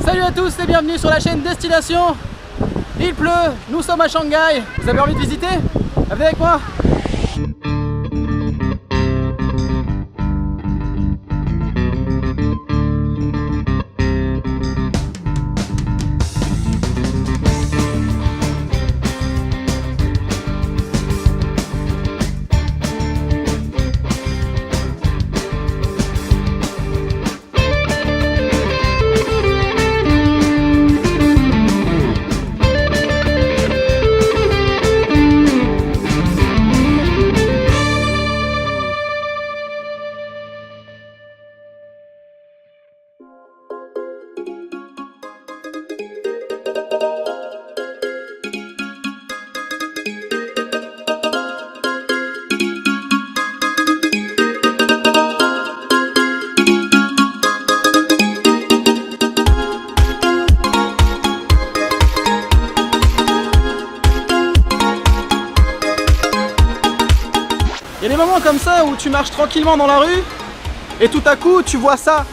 Salut à tous et bienvenue sur la chaîne Destination. Il pleut, nous sommes à Shanghai. Vous avez envie de visiter? Venez avec moi. Il y a des moments comme ça où tu marches tranquillement dans la rue et tout à coup tu vois ça.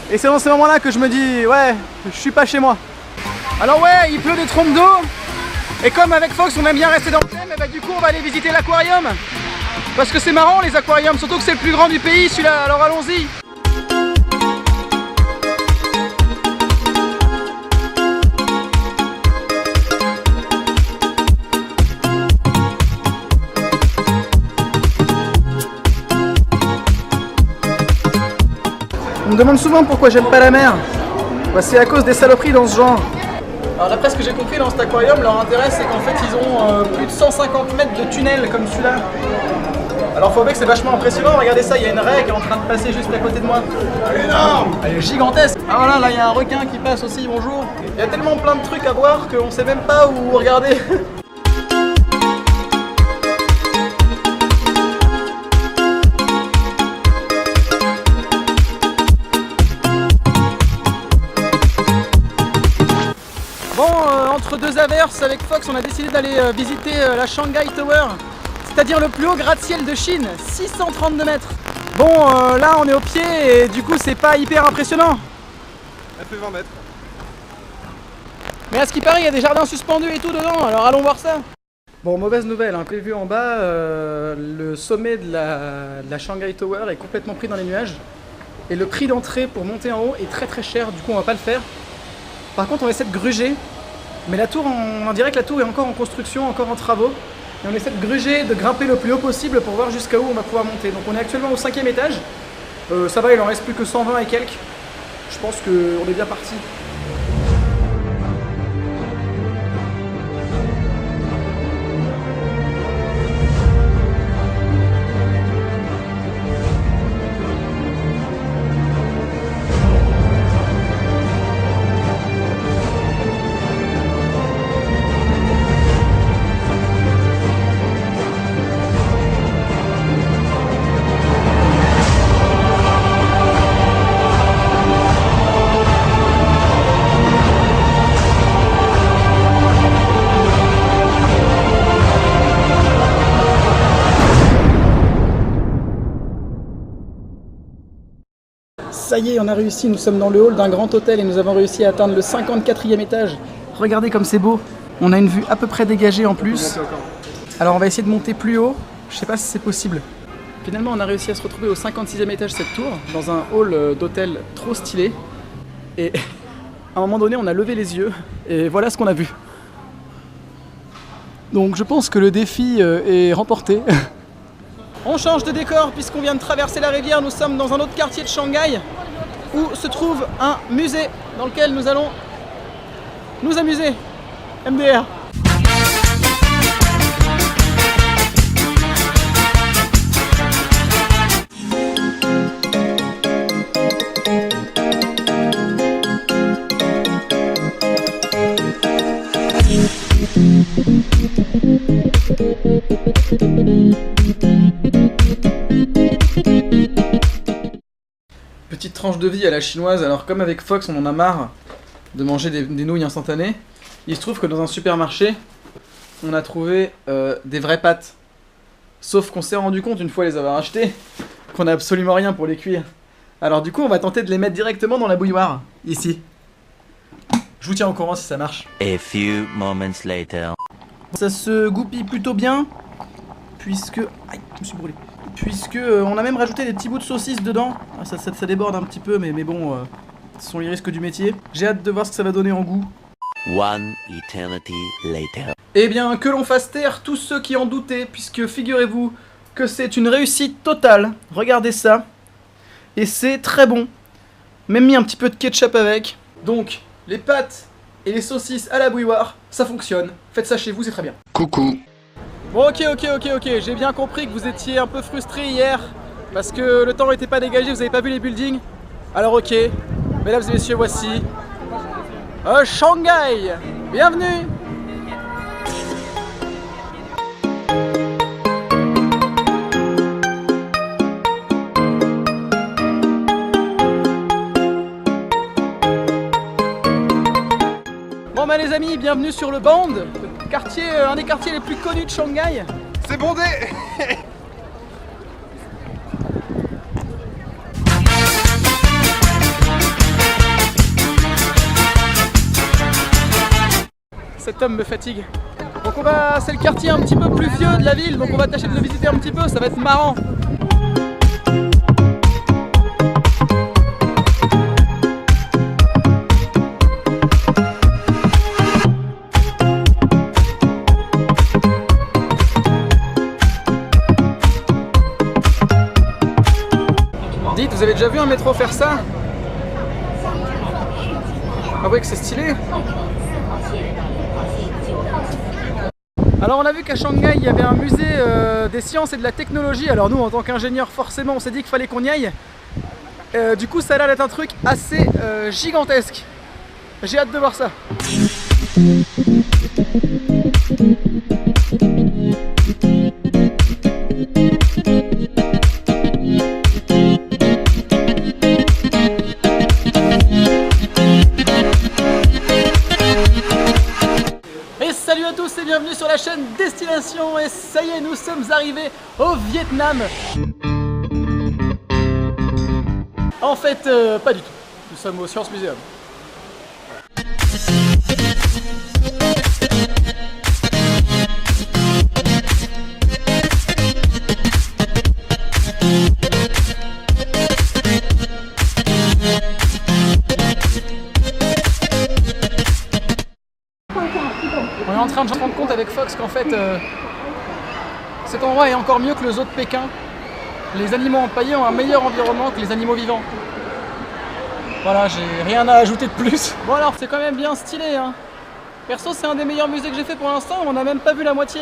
Et c'est dans ces moments-là que je me dis ouais, je suis pas chez moi. Alors ouais, il pleut des trompes d'eau. Et comme avec Fox on aime bien rester dans le thème, et bah du coup on va aller visiter l'aquarium. Parce que c'est marrant les aquariums, surtout que c'est le plus grand du pays celui-là, alors allons-y. On me demande souvent pourquoi j'aime pas la mer. Bah, c'est à cause des saloperies dans ce genre. Alors d'après ce que j'ai compris dans cet aquarium, leur intérêt c'est qu'en fait ils ont plus de 150 mètres de tunnel comme celui-là. Alors faut avouer que c'est vachement impressionnant, regardez ça, il y a une raie qui est en train de passer juste à côté de moi. Elle est énorme. Elle est gigantesque. Ah voilà, là il y a un requin qui passe aussi, bonjour. Il y a tellement plein de trucs à voir qu'on sait même pas où regarder. Entre deux averses avec Fox, on a décidé d'aller visiter la Shanghai Tower, c'est-à-dire le plus haut gratte-ciel de Chine, 632 mètres. Bon, là on est au pied et du coup c'est pas hyper impressionnant. Elle fait 20 mètres. Mais à ce qui paraît, il y a des jardins suspendus et tout dedans, alors allons voir ça. Bon, mauvaise nouvelle, hein. Vous avez vu en bas, le sommet de la Shanghai Tower est complètement pris dans les nuages. Et le prix d'entrée pour monter en haut est très cher, du coup on va pas le faire. Par contre on essaie de gruger. Mais la tour, on dirait que la tour est encore en construction, encore en travaux. Et on essaie de gruger, de grimper le plus haut possible pour voir jusqu'à où on va pouvoir monter. Donc on est actuellement au 5e étage. Ça va, il en reste plus que 120 et quelques. Je pense qu'on est bien parti. Ça y est, on a réussi, nous sommes dans le hall d'un grand hôtel et nous avons réussi à atteindre le 54e étage. Regardez comme c'est beau. On a une vue à peu près dégagée en plus. Alors on va essayer de monter plus haut. Je sais pas si c'est possible. Finalement, on a réussi à se retrouver au 56e étage de cette tour, dans un hall d'hôtel trop stylé. Et à un moment donné, on a levé les yeux et voilà ce qu'on a vu. Donc je pense que le défi est remporté. On change de décor puisqu'on vient de traverser la rivière, nous sommes dans un autre quartier de Shanghai où se trouve un musée dans lequel nous allons nous amuser. MDR. Petite tranche de vie à la chinoise, alors comme avec Fox on en a marre de manger des nouilles instantanées, il se trouve que dans un supermarché on a trouvé des vraies pâtes. Sauf qu'on s'est rendu compte une fois les avoir achetées qu'on a absolument rien pour les cuire. Alors du coup, on va tenter de les mettre directement dans la bouilloire, ici. Je vous tiens au courant si ça marche. A few moments later. Ça se goupille plutôt bien, puisque... Aïe, je me suis brûlé. Puisque on a même rajouté des petits bouts de saucisse dedans. Ça déborde un petit peu, mais bon, ce sont les risques du métier. J'ai hâte de voir ce que ça va donner en goût. One eternity later. Eh bien, que l'on fasse taire tous ceux qui en doutaient, puisque figurez-vous que c'est une réussite totale. Regardez ça. Et c'est très bon. Même mis un petit peu de ketchup avec. Donc, les pâtes et les saucisses à la bouilloire, ça fonctionne. Faites ça chez vous, c'est très bien. Coucou. Bon, ok, j'ai bien compris que vous étiez un peu frustré hier, parce que le temps n'était pas dégagé, vous avez pas vu les buildings. Alors ok, mesdames et messieurs, voici... Shanghai. Bienvenue. Bon bah les amis, bienvenue sur le Band, quartier, un des quartiers les plus connus de Shanghai. C'est bondé. Cet homme me fatigue. Donc c'est le quartier un petit peu plus vieux de la ville, donc on va tâcher de le visiter un petit peu, ça va être marrant. Dites, vous avez déjà vu un métro faire ça? Avouez que c'est stylé. Alors on a vu qu'à Shanghai il y avait un musée des sciences et de la technologie. Alors nous en tant qu'ingénieurs forcément on s'est dit qu'il fallait qu'on y aille. Du coup ça a l'air d'être un truc assez gigantesque. J'ai hâte de voir ça. Salut à tous et bienvenue sur la chaîne Destination. Et ça y est, nous sommes arrivés au Vietnam. En fait, pas du tout. Nous sommes au Science Museum. On est en train de se rendre compte avec Fox qu'en fait cet endroit est encore mieux que le zoo de Pékin. Les animaux empaillés ont un meilleur environnement que les animaux vivants. Voilà, j'ai rien à ajouter de plus. Bon alors, c'est quand même bien stylé hein. Perso, c'est un des meilleurs musées que j'ai fait pour l'instant, on n'a même pas vu la moitié.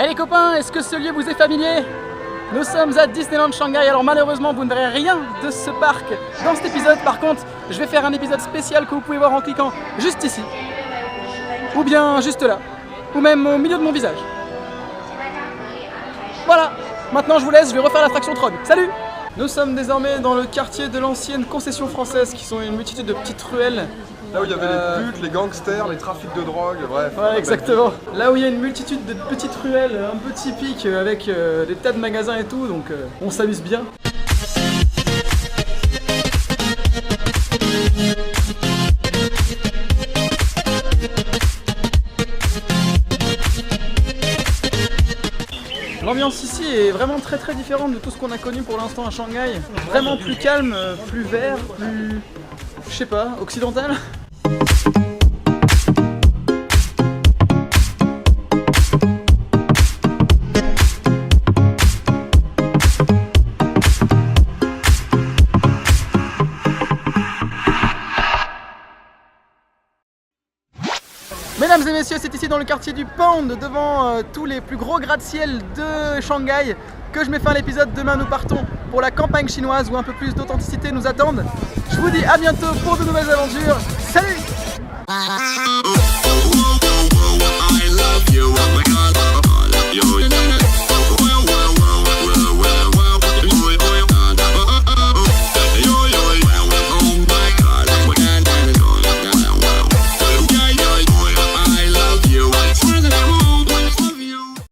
Eh les copains, est-ce que ce lieu vous est familier? Nous sommes à Disneyland Shanghai, alors malheureusement vous ne verrez rien de ce parc dans cet épisode. Par contre, je vais faire un épisode spécial que vous pouvez voir en cliquant juste ici. Ou bien juste là. Ou même au milieu de mon visage. Voilà, maintenant je vous laisse, je vais refaire l'attraction Tron. Salut! Nous sommes désormais dans le quartier de l'ancienne concession française, qui sont une multitude de petites ruelles. Là où il y avait les putes, les gangsters, les trafics de drogue, bref. Ouais, exactement. Là où il y a une multitude de petites ruelles un peu typiques avec des tas de magasins et tout, donc on s'amuse bien. L'ambiance ici est vraiment très différente de tout ce qu'on a connu pour l'instant à Shanghai. Vraiment plus calme, plus vert, plus... je sais pas, occidental. Mesdames et messieurs, c'est ici dans le quartier du Band, devant tous les plus gros gratte-ciel de Shanghai, que je mets fin à l'épisode. Demain nous partons pour la campagne chinoise où un peu plus d'authenticité nous attendent. Je vous dis à bientôt pour de nouvelles aventures. Salut!